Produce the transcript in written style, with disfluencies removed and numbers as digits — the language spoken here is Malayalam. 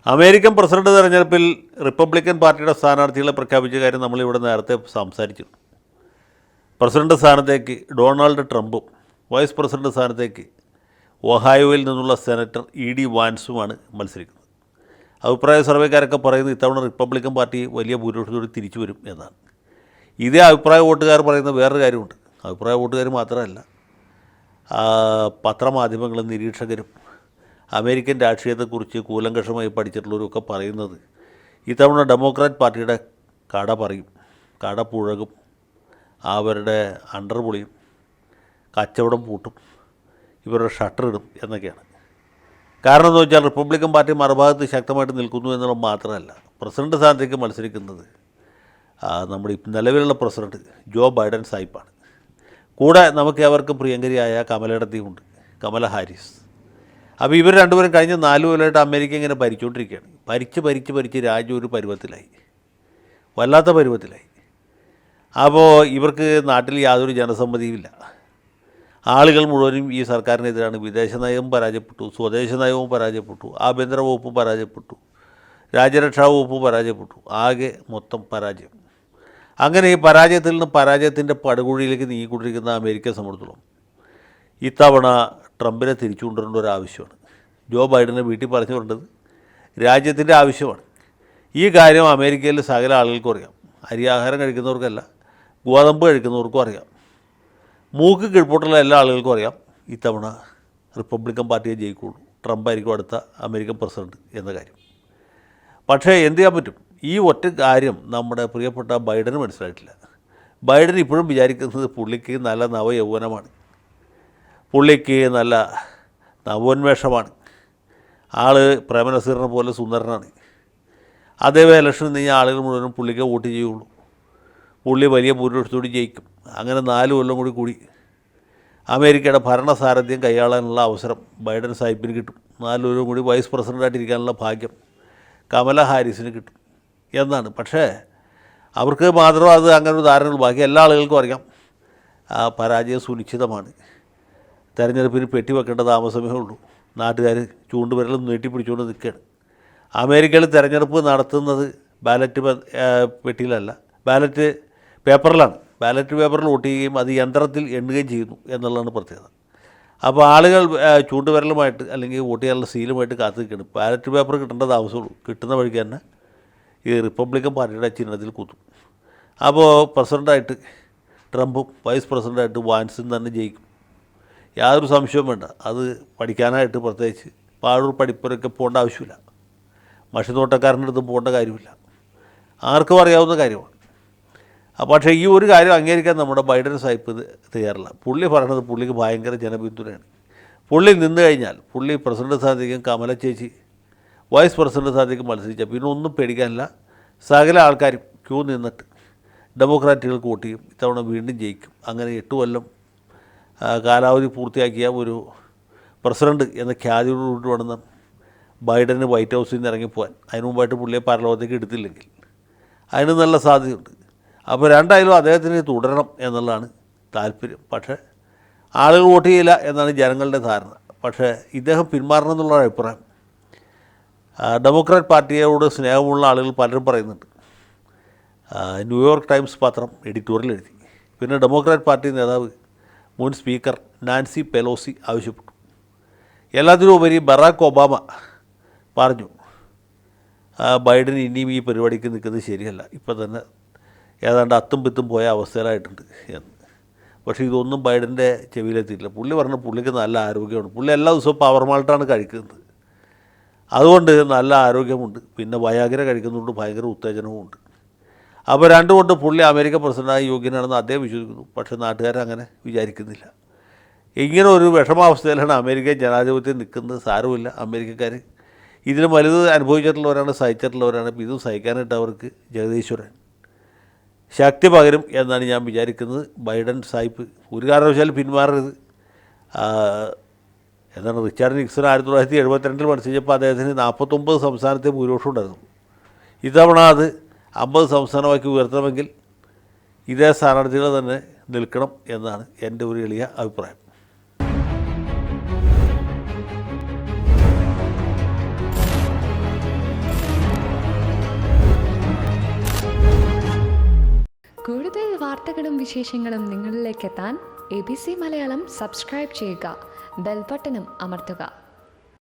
അമേരിക്കൻ പ്രസിഡന്റ് തെരഞ്ഞെടുപ്പിൽ റിപ്പബ്ലിക്കൻ പാർട്ടിയുടെ സ്ഥാനാർത്ഥികളെ പ്രഖ്യാപിച്ച കാര്യം നമ്മളിവിടെ നേരത്തെ സംസാരിച്ചു. പ്രസിഡന്റ് സ്ഥാനത്തേക്ക് ഡൊണാൾഡ് ട്രംപും വൈസ് പ്രസിഡന്റ് സ്ഥാനത്തേക്ക് ഒഹായോയിൽ നിന്നുള്ള സെനറ്റർ ഇ.ഡി. വാൻസുമാണ് മത്സരിക്കുന്നത്. അഭിപ്രായ സർവേക്കാരൊക്കെ പറയുന്നത് ഇത്തവണ റിപ്പബ്ലിക്കൻ പാർട്ടി വലിയ ഭൂരിപക്ഷത്തോടെ തിരിച്ചു വരും എന്നാണ്. ഇതേ അഭിപ്രായ വോട്ടുകാർ പറയുന്ന വേറൊരു കാര്യമുണ്ട്. അഭിപ്രായ വോട്ടുകാർ മാത്രമല്ല, പത്രമാധ്യമങ്ങളും നിരീക്ഷകരും അമേരിക്കൻ രാഷ്ട്രീയത്തെക്കുറിച്ച് കൂലങ്കഷമായി പഠിച്ചിട്ടുള്ളവരൊക്കെ പറയുന്നത് ഇത്തവണ ഡെമോക്രാറ്റ് പാർട്ടിയുടെ കട പറയും, കട പുഴകും, അവരുടെ അണ്ടർ പൊളിയും, കച്ചവടം പൂട്ടും, ഇവരുടെ ഷട്ടർ ഇടും എന്നൊക്കെയാണ്. കാരണം എന്ന് വെച്ചാൽ റിപ്പബ്ലിക്കൻ പാർട്ടി മറുഭാഗത്ത് ശക്തമായിട്ട് നിൽക്കുന്നു എന്നുള്ളത് മാത്രമല്ല, പ്രസിഡന്റ് സ്ഥാനത്തേക്ക് മത്സരിക്കുന്നത് നമ്മുടെ നിലവിലുള്ള പ്രസിഡന്റ് ജോ ബൈഡൻ സാഹിബാണ്. കൂടെ നമുക്ക് ഏവർക്കും പ്രിയങ്കരിയായ കമലയിടത്തിയുണ്ട്, കമല ഹാരിസ്. അപ്പോൾ ഇവർ രണ്ടുപേരും കഴിഞ്ഞ 4 കൊല്ലമായിട്ട് അമേരിക്ക ഇങ്ങനെ ഭരിച്ചുകൊണ്ടിരിക്കുകയാണ്. ഭരിച്ച് രാജ്യം ഒരു പരുവത്തിലായി, വല്ലാത്ത പരുവത്തിലായി. അപ്പോൾ ഇവർക്ക് നാട്ടിൽ യാതൊരു ജനസമ്മതിയുമില്ല. ആളുകൾ മുഴുവനും ഈ സർക്കാരിനെതിരാണ്. വിദേശ നയവും പരാജയപ്പെട്ടു, സ്വദേശ നയവും പരാജയപ്പെട്ടു, ആഭ്യന്തര വകുപ്പും പരാജയപ്പെട്ടു, രാജ്യരക്ഷാ വകുപ്പും പരാജയപ്പെട്ടു, ആകെ മൊത്തം പരാജയം. അങ്ങനെ ഈ പരാജയത്തിൽ നിന്ന് പരാജയത്തിൻ്റെ പടുകുഴിയിലേക്ക് നീങ്ങിക്കൊണ്ടിരിക്കുന്ന അമേരിക്കയെ സംബന്ധിച്ചിടത്തോളം ഇത്തവണ ട്രംപിനെ തിരിച്ചു കൊണ്ടുവരേണ്ട ഒരു ആവശ്യമാണ്. ജോ ബൈഡനെ വീട്ടിൽ പറഞ്ഞു കൊണ്ടത് രാജ്യത്തിൻ്റെ ആവശ്യമാണ്. ഈ കാര്യം അമേരിക്കയിൽ സകല ആളുകൾക്കും അറിയാം. അരിയാഹാരം കഴിക്കുന്നവർക്കല്ല, ഗോതമ്പ് കഴിക്കുന്നവർക്കും അറിയാം. മൂക്ക് കീഴ്പോട്ടുള്ള എല്ലാ ആളുകൾക്കും അറിയാം ഇത്തവണ റിപ്പബ്ലിക്കൻ പാർട്ടിയെ ജയിക്കുള്ളൂ, ട്രംപായിരിക്കും അടുത്ത അമേരിക്കൻ പ്രസിഡന്റ് എന്ന കാര്യം. പക്ഷേ എന്ത് ചെയ്യാൻ പറ്റും? ഈ ഒറ്റ കാര്യം നമ്മുടെ പ്രിയപ്പെട്ട ബൈഡന് മനസ്സിലായിട്ടില്ല. ബൈഡൻ ഇപ്പോഴും വിചാരിക്കുന്നത് പുള്ളിക്ക് നല്ല നവയൗവനമാണ്, പുള്ളിക്ക് നല്ല നവോന്മേഷമാണ്, ആൾ പ്രേമനസീറിനെ പോലെ സുന്ദരനാണ്. അതേപോലെ ഇലക്ഷനിൽ നിന്ന് ആളുകൾ മുഴുവനും പുള്ളിക്ക് വോട്ട് ചെയ്യുള്ളൂ, പുള്ളി വലിയ ഭൂരിപക്ഷത്തോട് ജയിക്കും. അങ്ങനെ 4 കൊല്ലം കൂടി അമേരിക്കയുടെ ഭരണസാരഥ്യം കൈയാളാനുള്ള അവസരം ബൈഡൻ സാഹിബിന് കിട്ടും. 4 കൊല്ലം കൂടി വൈസ് പ്രസിഡൻ്റായിട്ടിരിക്കാനുള്ള ഭാഗ്യം കമല ഹാരിസിന് കിട്ടും എന്നാണ്. പക്ഷേ അവർക്ക് മാത്രം അത് അങ്ങനെ ഒരു ധാരണകൾ, ബാക്കി എല്ലാ ആളുകൾക്കും അറിയാം പരാജയം സുനിശ്ചിതമാണ്. തെരഞ്ഞെടുപ്പിന് പെട്ടി വെക്കേണ്ട താമസമേ ഉള്ളൂ. നാട്ടുകാർ ചൂണ്ടുവിരലും നീട്ടിപ്പിടിച്ചുകൊണ്ട് നിൽക്കുകയാണ്. അമേരിക്കയിൽ തെരഞ്ഞെടുപ്പ് നടത്തുന്നത് ബാലറ്റ് പെട്ടിയിലല്ല, ബാലറ്റ് പേപ്പറിലാണ്. ബാലറ്റ് പേപ്പറിൽ വോട്ട് ചെയ്യുകയും അത് യന്ത്രത്തിൽ എണ്ണുകയും ചെയ്യുന്നു എന്നുള്ളതാണ് പ്രത്യേകത. അപ്പോൾ ആളുകൾ ചൂണ്ടുവിരലുമായിട്ട് അല്ലെങ്കിൽ വോട്ട് ചെയ്യാനുള്ള സീലുമായിട്ട് കാത്തു നിൽക്കുകയാണ്. ബാലറ്റ് പേപ്പർ കിട്ടേണ്ട താമസമുള്ളൂ. കിട്ടുന്ന വഴിക്ക് തന്നെ ഈ റിപ്പബ്ലിക്കൻ പാർട്ടിയുടെ ചിഹ്നത്തിൽ കുത്തും. അപ്പോൾ പ്രസിഡൻ്റായിട്ട് ട്രംപും വൈസ് പ്രസിഡൻ്റായിട്ട് വാൻസും തന്നെ ജയിക്കും, യാതൊരു സംശയവും വേണ്ട. അത് പഠിക്കാനായിട്ട് പ്രത്യേകിച്ച് പാഴൂർ പഠിപ്പുരൊക്കെ പോകേണ്ട ആവശ്യമില്ല, മഷിനോട്ടക്കാരൻ്റെ അടുത്ത് പോകേണ്ട കാര്യമില്ല, ആർക്കും അറിയാവുന്ന കാര്യമാണ്. പക്ഷേ ഈ ഒരു കാര്യം അംഗീകരിക്കാൻ നമ്മുടെ ബൈഡൻ സാഹിബ് തയ്യാറില്ല. പുള്ളി പറയണത് പുള്ളിക്ക് ഭയങ്കര ജനപിന്തുണയാണ്. പുള്ളി നിന്ന് കഴിഞ്ഞാൽ പുള്ളി പ്രസിഡന്റ് സ്ഥാനത്തേക്കും കമല ചേച്ചി വൈസ് പ്രസിഡന്റ് സ്ഥാനത്തേക്ക് മത്സരിച്ചാൽ പിന്നെ ഒന്നും പേടിക്കാനില്ല. സകല ആൾക്കാരും ക്യൂ നിന്നിട്ട് ഡെമോക്രാറ്റുകൾക്ക് വോട്ട് ചെയ്യും, ഇത്തവണ വീണ്ടും ജയിക്കും. അങ്ങനെ 8 കൊല്ലം കാലാവധി പൂർത്തിയാക്കിയ ഒരു പ്രസിഡന്റ് എന്ന ഖ്യാതിയോടുകൂടി വേണം ബൈഡന് വൈറ്റ് ഹൗസിൽ നിന്ന് ഇറങ്ങിപ്പോകാൻ. അതിനു മുമ്പായിട്ട് പുള്ളിയെ പരലോകത്തേക്ക് എടുത്തില്ലെങ്കിൽ അതിന് നല്ല സാധ്യതയുണ്ട്. അപ്പോൾ രണ്ടായാലും അദ്ദേഹത്തിന് തുടരണം എന്നുള്ളതാണ് താല്പര്യം. പക്ഷേ ആളുകൾ വോട്ട് ചെയ്യില്ല എന്നാണ് ജനങ്ങളുടെ ധാരണ. പക്ഷേ ഇദ്ദേഹം പിന്മാറണം എന്നുള്ള അഭിപ്രായം ഡെമോക്രാറ്റ് പാർട്ടിയോട് സ്നേഹമുള്ള ആളുകൾ പലരും പറയുന്നുണ്ട്. ന്യൂയോർക്ക് ടൈംസ് പത്രം എഡിറ്റോറിയൽ എഴുതി. പിന്നെ ഡെമോക്രാറ്റ് പാർട്ടി നേതാവ് മുൻ സ്പീക്കർ നാൻസി പെലോസി ആവശ്യപ്പെട്ടു. എല്ലാത്തിനും ഉപരി ബറാക്ക് ഒബാമ പറഞ്ഞു ബൈഡൻ ഇനിയും ഈ പരിപാടിക്ക് നിൽക്കുന്നത് ശരിയല്ല, ഇപ്പം തന്നെ ഏതാണ്ട് അത്തും പിത്തും പോയ അവസ്ഥയിലായിട്ടുണ്ട് എന്ന്. പക്ഷേ ഇതൊന്നും ബൈഡൻ്റെ ചെവിയിലെത്തിയില്ല. പുള്ളി പറഞ്ഞു പുള്ളിക്ക് നല്ല ആരോഗ്യമാണ്, പുള്ളി എല്ലാ ദിവസവും പവർ മാൾട്ടാണ് കഴിക്കുന്നത്, അതുകൊണ്ട് നല്ല ആരോഗ്യമുണ്ട്, പിന്നെ വയാഗ്ര കഴിക്കുന്നുണ്ട്, ഭയങ്കര ഉത്തേജനവുമുണ്ട്. അപ്പോൾ രണ്ടുകൊണ്ട് പുള്ളി അമേരിക്ക പ്രസിഡൻ്റായി യോഗ്യനാണെന്ന് അദ്ദേഹം വിശ്വസിക്കുന്നു. പക്ഷേ നാട്ടുകാരങ്ങനെ വിചാരിക്കുന്നില്ല. ഇങ്ങനെ ഒരു വിഷമാവസ്ഥയിലാണ് അമേരിക്കൻ ജനാധിപത്യം നിൽക്കുന്നത്. സാരമില്ല, അമേരിക്കക്കാർ ഇതിന് വലുത് അനുഭവിച്ചിട്ടുള്ളവരാണ്, സഹിച്ചിട്ടുള്ളവരാണ്. ഇതും സഹിക്കാനായിട്ട് അവർക്ക് ജഗദീശ്വരൻ ശക്തി പകരും എന്നാണ് ഞാൻ വിചാരിക്കുന്നത്. ബൈഡൻ സാഹിബ് ഒരു കാരണവശാലും പിന്മാറരുത്. എന്താണ്, റിച്ചാർഡ് നിക്സൺ 1972 മത്സരിച്ചപ്പോൾ അദ്ദേഹത്തിന് 49 സംസ്ഥാനത്തെ ഭൂരിപക്ഷം ഉണ്ടായിരുന്നു. ഇത്തവണ അത് 50 സംസ്ഥാനമാക്കി ഉയർത്തണമെങ്കിൽ ഇതേ സ്ഥാനാർത്ഥികൾ തന്നെ നിൽക്കണം എന്നാണ് എൻ്റെ ഒരു എളിയ അഭിപ്രായം. വാർത്തകളും വിശേഷങ്ങളും നിങ്ങളിലേക്ക് എത്താൻ ABC മലയാളം സബ്സ്ക്രൈബ് ചെയ്യുക, ബെൽ ബട്ടണും അമർത്തുക.